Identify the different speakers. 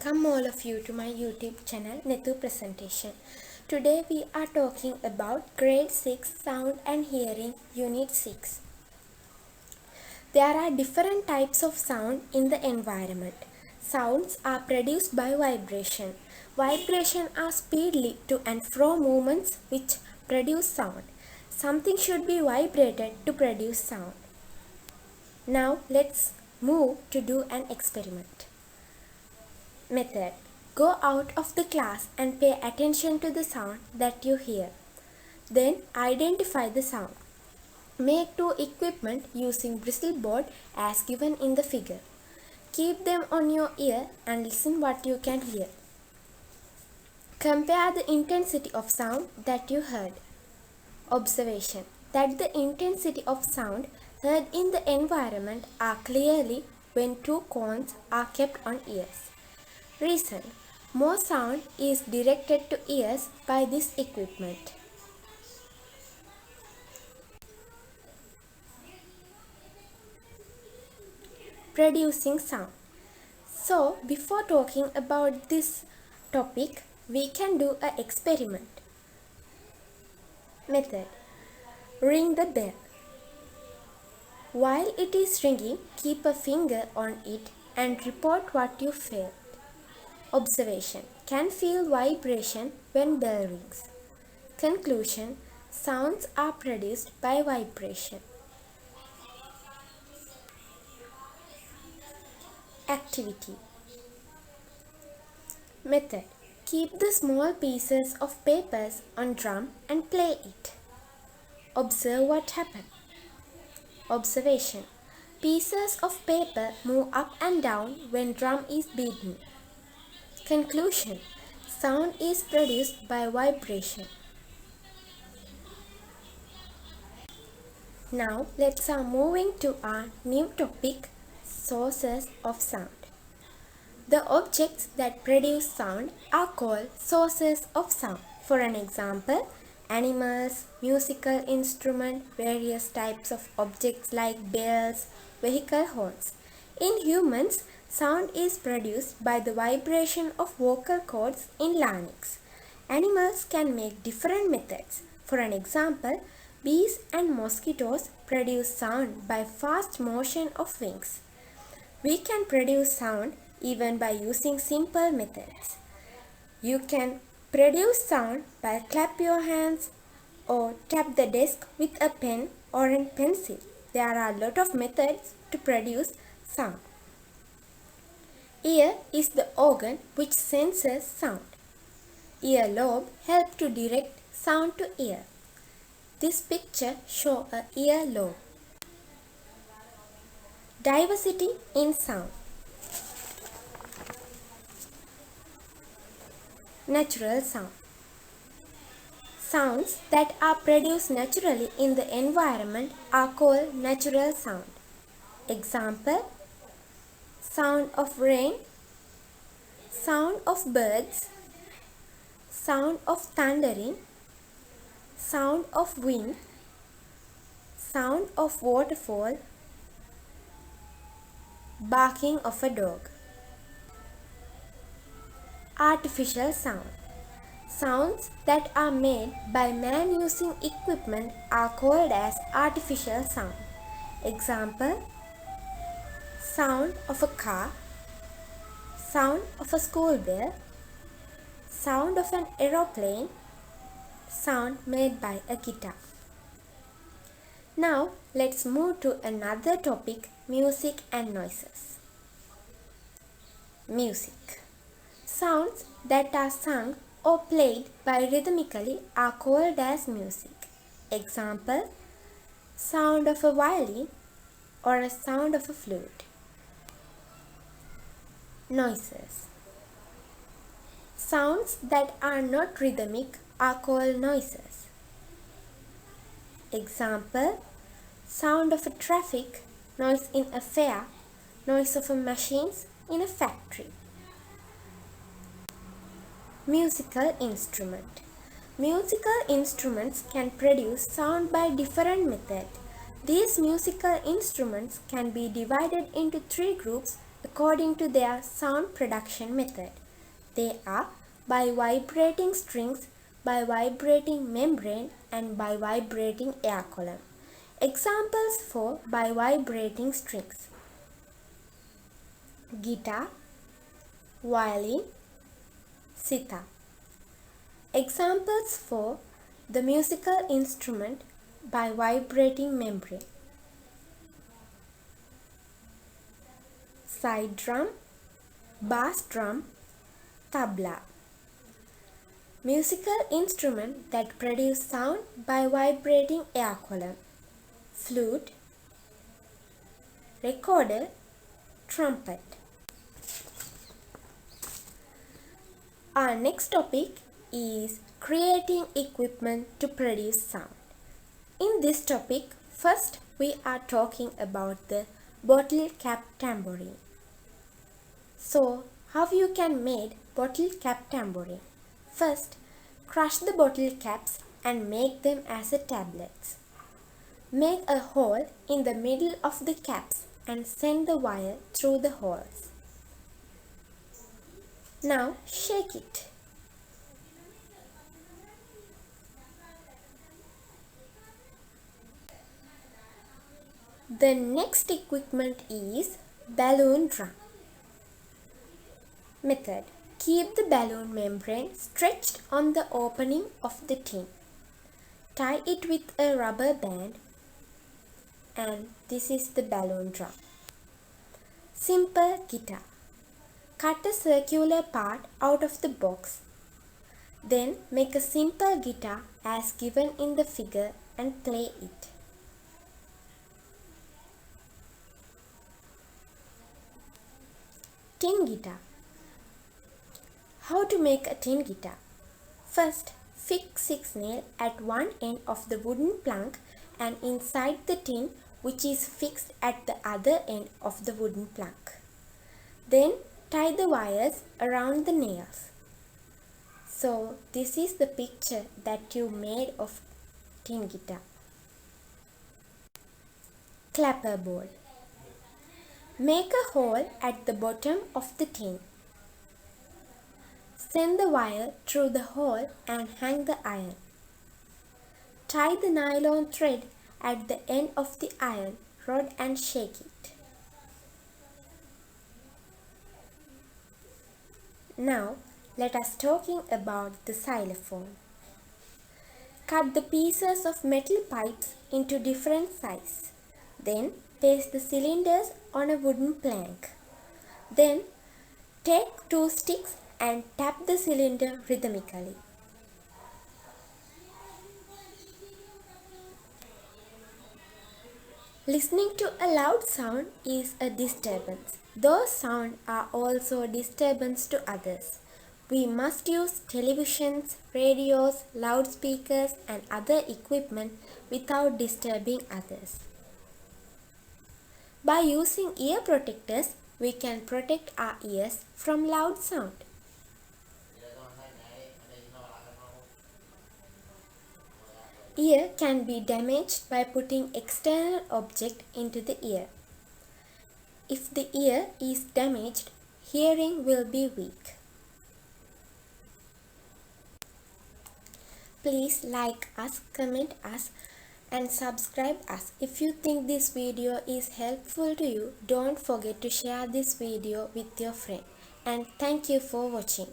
Speaker 1: Welcome all of you to my YouTube channel Nethu Presentation. Today we are talking about Grade 6 Sound and Hearing Unit 6. There are different types of sound in the environment. Sounds are produced by vibration. Vibration are speedily to and fro movements which produce sound. Something should be vibrated to produce sound. Now let's move to do an experiment. Method. Go out of the class and pay attention to the sound that you hear. Then identify the sound. Make two equipment using bristle board as given in the figure. Keep them on your ear and listen what you can hear. Compare the intensity of sound that you heard. Observation. That the intensity of sound heard in the environment are clearly when two cones are kept on ears. Reason. More sound is directed to ears by this equipment. Producing sound. So, before talking about this topic, we can do an experiment. Method. Ring the bell. While it is ringing, keep a finger on it and report what you feel. Observation. Can feel vibration when bell rings. Conclusion. Sounds are produced by vibration. Activity. Method. Keep the small pieces of papers on drum and play it. Observe what happens. Observation. Pieces of paper move up and down when drum is beaten. Conclusion. Sound is produced by vibration. Now let's moving to our new topic, sources of sound. The objects that produce sound are called sources of sound. For an example, animals, musical instrument, various types of objects like bells, vehicle horns. In humans, sound is produced by the vibration of vocal cords in larynx. Animals can make different methods. For an example, bees and mosquitoes produce sound by fast motion of wings. We can produce sound even by using simple methods. You can produce sound by clap your hands or tap the desk with a pen or a pencil. There are a lot of methods to produce sound. Ear is the organ which senses sound. Ear lobe helps to direct sound to ear. This picture shows a ear lobe. Diversity in sound. Natural sound. Sounds that are produced naturally in the environment are called natural sound. Example: sound of rain, sound of birds, sound of thundering, sound of wind, sound of waterfall, barking of a dog. Artificial sound. Sounds that are made by man using equipment are called as artificial sound. Example: sound of a car, sound of a school bell, sound of an aeroplane, sound made by a guitar. Now let's move to another topic, music and noises. Music. Sounds that are sung or played by rhythmically are called as music. Example: sound of a violin or a sound of a flute. Noises. Sounds that are not rhythmic are called noises. Example: sound of a traffic, noise in a fair, noise of a machines in a factory. Musical instrument. Musical instruments can produce sound by different methods. These musical instruments can be divided into three groups according to their sound production method. They are by vibrating strings, by vibrating membrane, and by vibrating air column. Examples for by vibrating strings: guitar, violin, sitar. Examples for the musical instrument by vibrating membrane: side drum, bass drum, tabla. Musical instrument that produce sound by vibrating air column: flute, recorder, trumpet. Our next topic is creating equipment to produce sound. In this topic, first we are talking about the bottle cap tambourine. So, how you can make bottle cap tambourine? First, crush the bottle caps and make them as a tablets. Make a hole in the middle of the caps and send the wire through the holes. Now shake it. The next equipment is balloon drum. Method: keep the balloon membrane stretched on the opening of the tin. Tie it with a rubber band, and this is the balloon drum. Simple guitar. Cut a circular part out of the box. Then make a simple guitar as given in the figure and play it. Tin guitar. How to make a tin guitar? First, fix 6 nails at one end of the wooden plank and inside the tin, which is fixed at the other end of the wooden plank. Then tie the wires around the nails. So this is the picture that you made of tin guitar. Clapperboard. Make a hole at the bottom of the tin. Send the wire through the hole and hang the iron. Tie the nylon thread at the end of the iron rod and shake it. Now let us talking about the xylophone. Cut the pieces of metal pipes into different sizes. Then paste the cylinders on a wooden plank. Then take 2 sticks and tap the cylinder rhythmically. Listening to a loud sound is a disturbance. Those sounds are also a disturbance to others. We must use televisions, radios, loudspeakers and other equipment without disturbing others. By using ear protectors, we can protect our ears from loud sound. Ear can be damaged by putting external object into the ear. If the ear is damaged, hearing will be weak. Please like us, comment us and subscribe us. If you think this video is helpful to you, don't forget to share this video with your friend. And thank you for watching.